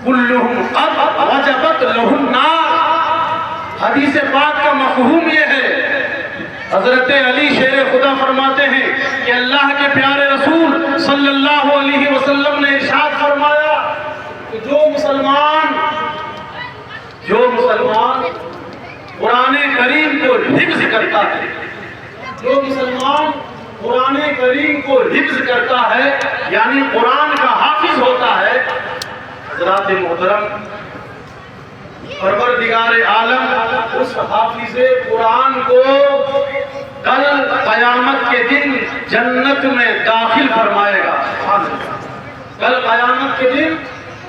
کلہم قد وجبت لہ النار۔ حدیث پاک کا مفہوم یہ ہے، حضرت علی شیر خدا فرماتے ہیں کہ اللہ کے پیارے رسول صلی اللہ علیہ وسلم نے ارشاد فرمایا کہ جو مسلمان قرآن کریم کو حفظ کرتا ہے، جو مسلمان قرآن کریم کو حفظ کرتا ہے یعنی قرآن کا حافظ ہوتا ہے، حضرات محترم پروردگار عالم اس حافظ قرآن کو کل قیامت کے دن جنت میں داخل فرمائے گا۔ کل قیامت کے دن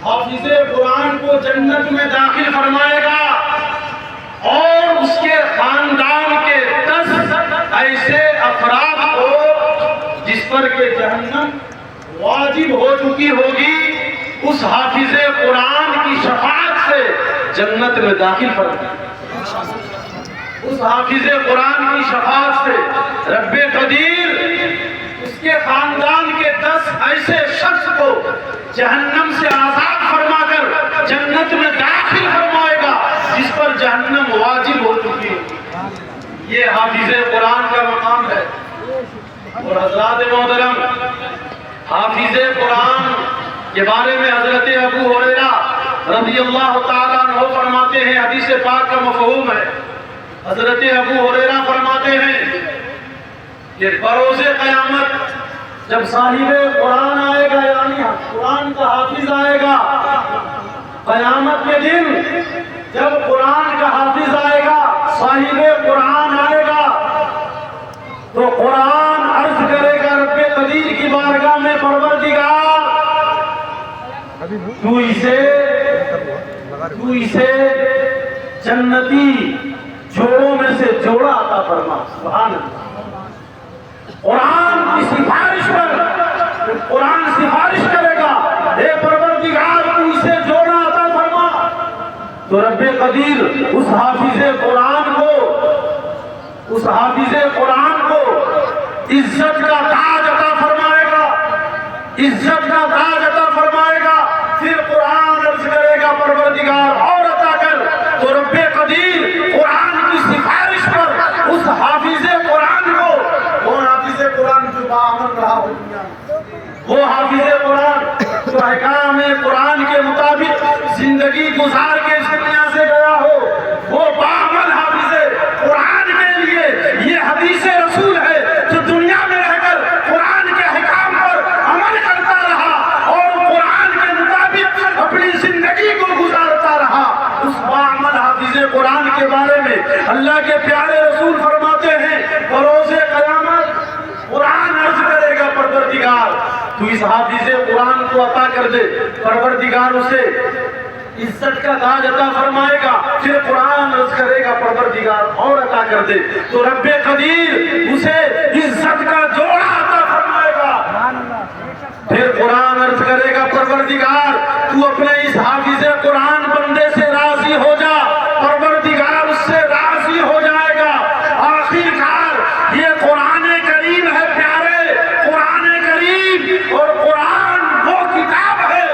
حافظ قرآن کو جنت میں داخل فرمائے گا اور اس کے خاندان کے 10 ایسے افراد کو جس پر کہ جہنم واجب ہو چکی ہوگی، اس حافظ قرآن کی شفاعت سے جنت میں داخل فرمائے گا۔ اس حافظ قرآن کی شفاعت سے رب قدیر اس کے خاندان کے 10 ایسے شخص کو جہنم سے آزاد فرما کر جنت میں داخل فرمائے گا جس پر جہنم واجب ہو چکی ہے۔ یہ حافظ قرآن کا مقام ہے۔ اور حضرات محترم، حافظ قرآن کے بارے میں حضرت ابو ہریرہ رضی اللہ تعالیٰ عنہ فرماتے ہیں، حدیث پاک کا مفہوم ہے، حضرت ابو ہریرہ فرماتے ہیں کہ بروز قیامت جب صاحب قرآن آئے گا یعنی قرآن کا حافظ آئے گا، قیامت کے دن جب قرآن کا حافظ آئے گا، صاحب قرآن آئے گا تو قرآن عرض کرے گا رب قدیر کی بارگاہ میں، پروردگار تو اسے جنتی جوڑوں میں سے جوڑا عطا فرما۔ سبحان اللہ۔ قرآن کی سفارش پر قرآن سفارش کرے گا، اے پروردگار تو اسے جوڑا عطا فرما، تو رب قدیر اس حافظ قرآن کو عزت کا تاج عطا فرمائے گا، عزت کا تاج عطا فرمائے گا۔ پھر قرآن عرض کرے گا پروردگار اور عطا کر، تو رب قدیر قرآن کی سفارش پر اس حافظ قرآن کو، کون حافظ قرآن جو باعمل رہا ہو دنیا میں، وہ حافظ قرآن جو احکام قرآن کے مطابق زندگی گزار کے اس دنیا سے گیا ہو، وہ باعمل حافظ قرآن کے لیے یہ حدیث رسول ہے جو دنیا میں رہ کر قرآن کے احکام پر عمل کرتا رہا اور قرآن کے مطابق اپنی زندگی کو گزارتا رہا۔ اس باعمل حافظ قرآن کے بارے میں اللہ کے پیارے رسول فرماتے ہیں بروز قیامت قرآن عرض کرے گا پروردگار تو اس حافظ قرآن کو عطا کر دے، پروردگار اسے عزت کا تاج عطا فرمائے گا۔ پھر قرآن عرض کرے گا پروردگار اور عطا کر دے، تو رب قدیر اسے عزت کا جوڑا عطا فرمائے گا۔ پھر قرآن عرض کرے گا پروردگار تو اپنے اس حافظ قرآن بندے سے راضی ہو جا، پروردگار اس سے راضی ہو جائے گا۔ آخرکار یہ قرآن کریم ہے پیارے، قرآن کریم، اور قرآن وہ کتاب ہے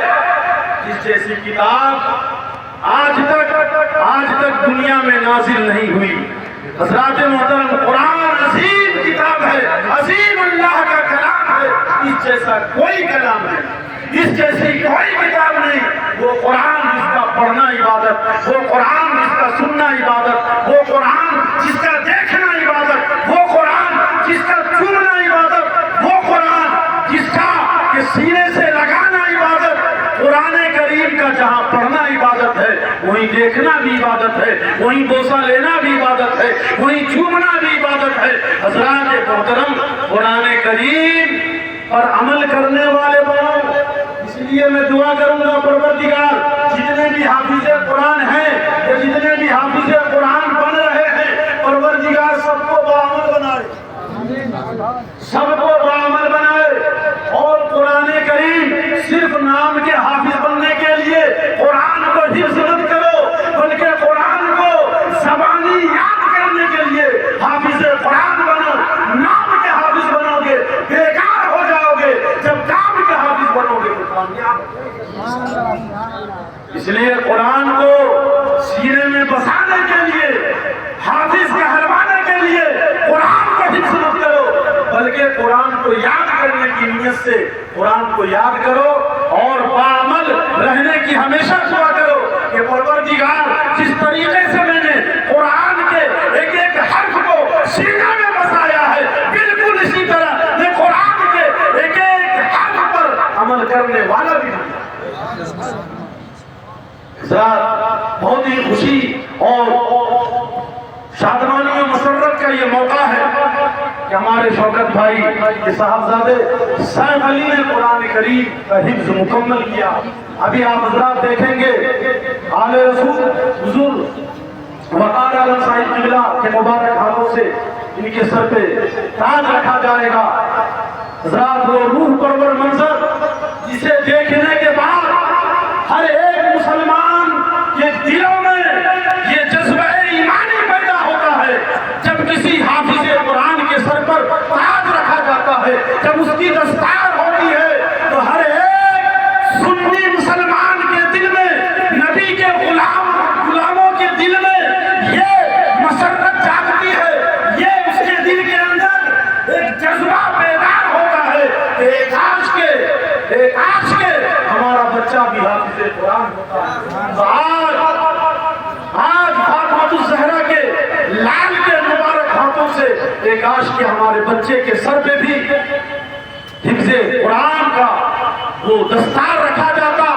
جس جیسی کتاب آج تک دنیا میں نازل نہیں ہوئی۔ حضرات محترم، قرآن عظیم کتاب ہے، عظیم اللہ کا کلام ہے، اس جیسا کوئی کلام نہیں، اس جیسی کوئی کتاب نہیں۔ وہ قرآن جس کا پڑھنا عبادت، وہ قرآن جس کا سننا عبادت، وہ قرآن جس کا دیکھنا عبادت، وہ قرآن جس کا چومنا عبادت، وہ قرآن جس کا کہ سینے سے لگانا عبادت۔ قرآن کریم کا جہاں پڑھنا عبادت ہے وہیں دیکھنا بھی عبادت ہے، وہیں بوسہ لینا بھی عبادت ہے، وہیں چومنا بھی عبادت ہے۔ حضرات محترم، قرآن کریم پر عمل کرنے والے بنو، اس لیے میں دعا کروں گا پروردگار جتنے بھی حافظ قرآن ہیں یا جتنے بھی حافظ قرآن بن رہے ہیں، پروردگار سب کو باعمل بنائے، سب کو باعمل بنائے، اور قرآن کریم صرف نام کے حافظ بننے کے لیے قرآن کو حفظ مت کرو، بلکہ قرآن کو زبانی یاد کرنے کے لیے حافظ قرآن بنو۔ نام کے حافظ بنو گے بیکار ہو جاؤ گے، جب کام کے حافظ بنو گے کامیاب ہو۔ اس لیے قرآن کو سینے میں بسانے کے لیے، حافظ کہلوانے کے لیے قرآن کو حفظ مت کرو، بلکہ قرآن کو یاد کرنے کی نیت سے قرآن کو یاد کرو اور بعمل رہنے کی ہمیشہ دعا کرو کہ پروردگار جس طریقے سے میں نے قرآن کے ایک ایک حرف کو سینے میں بسایا ہے، بالکل اسی طرح میں قرآن کے ایک ایک حرف پر عمل کرنے والا بھی ہوں۔ بہت ہی خوشی اور شادمانی و مسرت کا یہ موقع ہے کہ ہمارے شوکت بھائی کے صاحبزادے سیف علی نے قرآن کریم کا حفظ مکمل کیا۔ ابھی آپ حضرات دیکھیں گے آل رسول حضور وقار عالم صاحب قبلہ کے مبارک ہاتھوں سے ان کے سر پہ تاج رکھا جائے گا۔ حضرات وہ روح پرور منظر جسے دیکھنے کے بعد ہر ایک مسلمان کے دلوں میں یہ جذبہ ایمانی پیدا ہوتا ہے جب کسی حافظ قرآن کے سر پر تاج رکھا جاتا ہے، جب اس کی دستار ہوتی ہے تو ہر ایک سنی مسلمان کے دل میں، نبی کے غلاموں کے دل میں یہ مسرت جاگتی ہے، یہ اس کے دل کے اندر ایک جذبہ بیدار ہوتا ہے کہ ایک آج کے ہمارا بچہ بھی حافظ قرآن ہوتا ہے۔ آج فاطمہ الزہرا کے لال کے مبارک ہاتھوں سے ایک آج کے ہمارے بچے کے سر پہ بھی حفظ قرآن کا وہ دستار رکھا جاتا،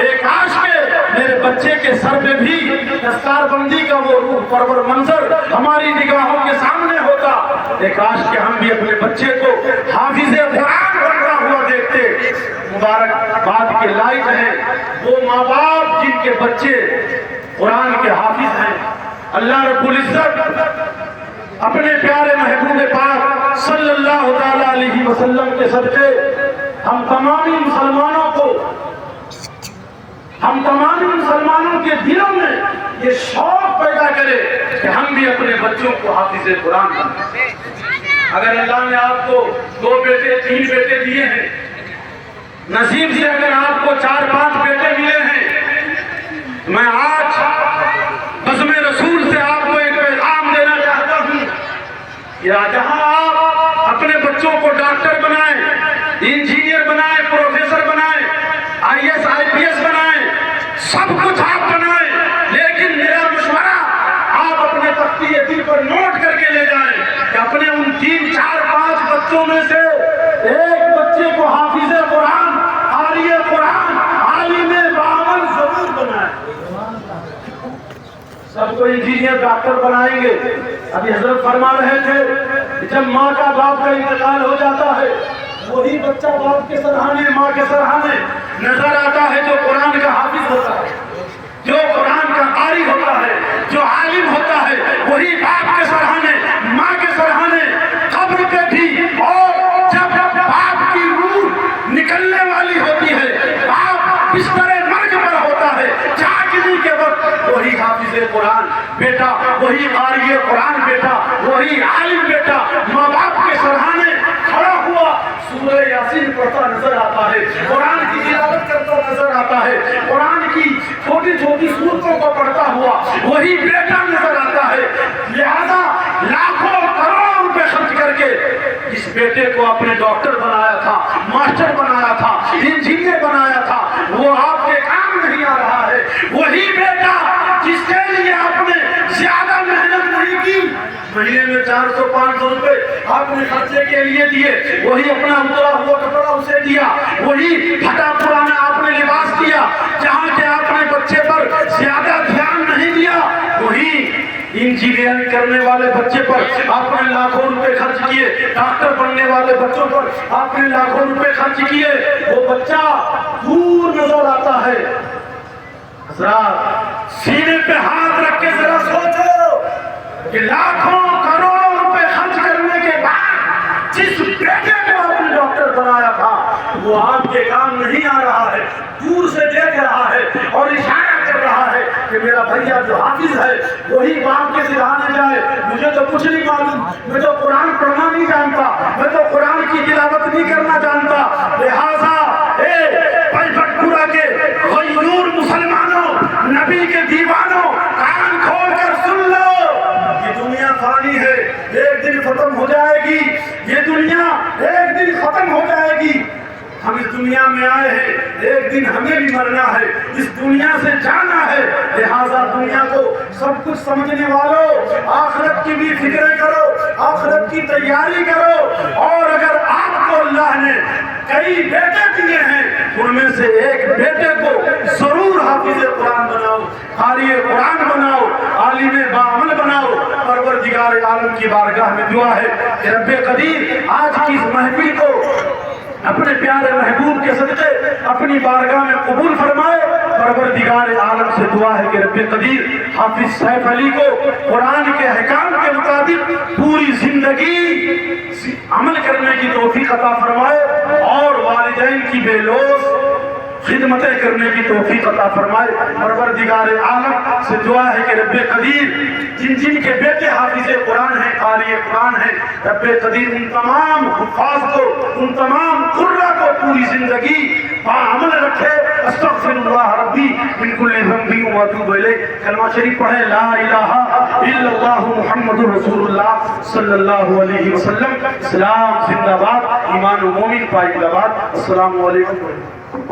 ایک آج کے میرے بچے کے سر پہ بھی دستار بندی کا وہ روح پرور منظر ہماری نگاہوں کے سامنے ہوتا، ایک آج کے ہم بھی اپنے بچے کو حافظ قرآن بنتا ہوا دیکھتے۔ مبارک بات کے لائق ہیں وہ ماں باپ جن کے بچے قرآن کے حافظ ہیں۔ اللہ رب العزت اپنے پیارے محبوب پاک صلی اللہ تعالی علیہ وسلم کے صدقے ہم تمامی مسلمانوں کے دلوں میں یہ شوق پیدا کرے کہ ہم بھی اپنے بچوں کو حافظ قرآن بنائیں۔ اگر اللہ نے آپ کو 2 بیٹے 3 بیٹے دیے ہیں، نصیب سے اگر آپ کو 4-5 بیٹے ملے ہیں، میں آج بزم رسول سے آپ کو ایک پیغام دینا چاہتا ہوں کہ جہاں آپ اپنے بچوں کو ڈاکٹر بنائیں، انجینئر بنائیں، پروفیسر بنائیں، IAS IPS بنائیں، سب کچھ آپ بنائیں، لیکن میرا مشورہ آپ اپنے تختی دل پر نوٹ کر کے لے جائیں کہ اپنے ان 3-4-5 بچوں میں سے ایک بچے کو حافظ قرآن، قاری قرآن، عالم بعمل ضرور بنائیں۔ سب کو انجینئر ڈاکٹر بنائیں گے۔ ابھی حضرت فرما رہے تھے جب ماں کا باپ کا انتقال ہو جاتا ہے وہی بچہ باپ کے سرہانے، ماں کے سرہانے نظر آتا ہے جو قرآن کا حافظ ہوتا ہے، جو قرآن کا قاری ہوتا ہے، جو عالم ہوتا ہے، وہی باپ کے سرہانے، ماں کے سرہانے قبر پہ بھی، اور جب باپ کی روح نکلنے والی ہوتی ہے، باپ بستر مرگ پر ہوتا ہے، جاگنے کے وقت وہی حافظ قرآن بیٹا، وہی قاری قرآن بیٹا، وہی عالم بیٹا ماں باپ کے سرہانے کھڑا ہوا سورہ یاسین پڑھتا نظر آتا ہے، قرآن کی تلاوت کرتا نظر آتا ہے، قرآن کی چھوٹی چھوٹی سورتوں کو پڑھتا ہوا وہی بیٹا نظر آتا ہے۔ لہذا لاکھوں کروڑوں روپے خرچ کر کے جس بیٹے کو اپنے ڈاکٹر بنایا تھا، ماسٹر بنایا تھا، انجینئر بنایا تھا، وہ آپ کے کام نہیں آ رہا ہے۔ وہی بیٹا جس کے لیے آپ نے زیادہ محنت نہیں کی، مہینے میں 400-500 روپے آپ نے خرچے کے لیے دیے، وہی اپنا اترا ہوا کپڑا اسے دیا، وہی پھٹا پرانا آپ نے لباس دیا، جہاں کہ آپ نے بچے پر زیادہ دھیان نہیں دیا، وہی انجینئرنگ کرنے والے بچے پر آپ نے لاکھوں روپے خرچ کیے، ڈاکٹر بننے والے بچوں پر آپ نے لاکھوں روپے خرچ کیے، وہ بچہ دور نظر آتا ہے۔ حضرات سینے پہ ہاتھ رکھ کے ذرا سوچو کہ لاکھوں کروڑوں روپے خرچ کرنے کے بعد جس بیٹے کو آپ نے ڈاکٹر بنایا تھا وہ آپ کے کام نہیں آ رہا ہے، دور سے دیکھ رہا ہے اور اشارہ کر رہا ہے کہ میرا بھیا جو حافظ ہے وہی باپ کے سرہانے جائے، مجھے تو کچھ نہیں معلوم، میں تو قرآن پڑھنا نہیں جانتا، میں تو قرآن کی تلاوت نہیں کرنا جانتا، لہٰذا دنیا میں آئے ہیں، ایک دن ہمیں بھی مرنا ہے، اس دنیا سے جانا ہے، لہذا دنیا کو سب کچھ سمجھنے والوں آخرت کی بھی فکریں کرو، آخرت کی تیاری کرو، اور اگر آپ کو اللہ نے کئی بیٹے دیے ہیں ان میں سے ایک بیٹے کو ضرور حافظ قرآن بناؤ، قاری قرآن بناؤ، عالم باعمل بناؤ۔ پروردگار عالم کی بارگاہ میں دعا ہے کہ رب قدیر آج کی اس محفل کو اپنے پیارے محبوب کے صدقے اپنی بارگاہ میں قبول فرمائے۔ پروردگار عالم سے دعا ہے کہ رب قدیر حافظ سیف علی کو قرآن کے احکام کے مطابق پوری زندگی عمل کرنے کی توفیق عطا فرمائے، اور والدین کی بے لوث خدمتیں کرنے کی توفیق عطا فرمائے۔ پروردگار عالم سے دعا ہے کہ رب قدیر جن جن کے بیٹے حافظ قرآن ہیں، قاری قرآن ہیں، رب قدیر ان تمام حفاظ کو، ان تمام قرہ کو پوری زندگی باعمل رکھے۔ استغفر اللہ ربی من کل ذنب واتوب الیہ۔ کلمہ شریف پڑھیں، لا الہ الا اللہ محمد رسول اللہ صلی اللہ علیہ وسلم۔ اسلام زندہ باد، ایمان و مومن پائے زندہ باد۔ السلام علیکم۔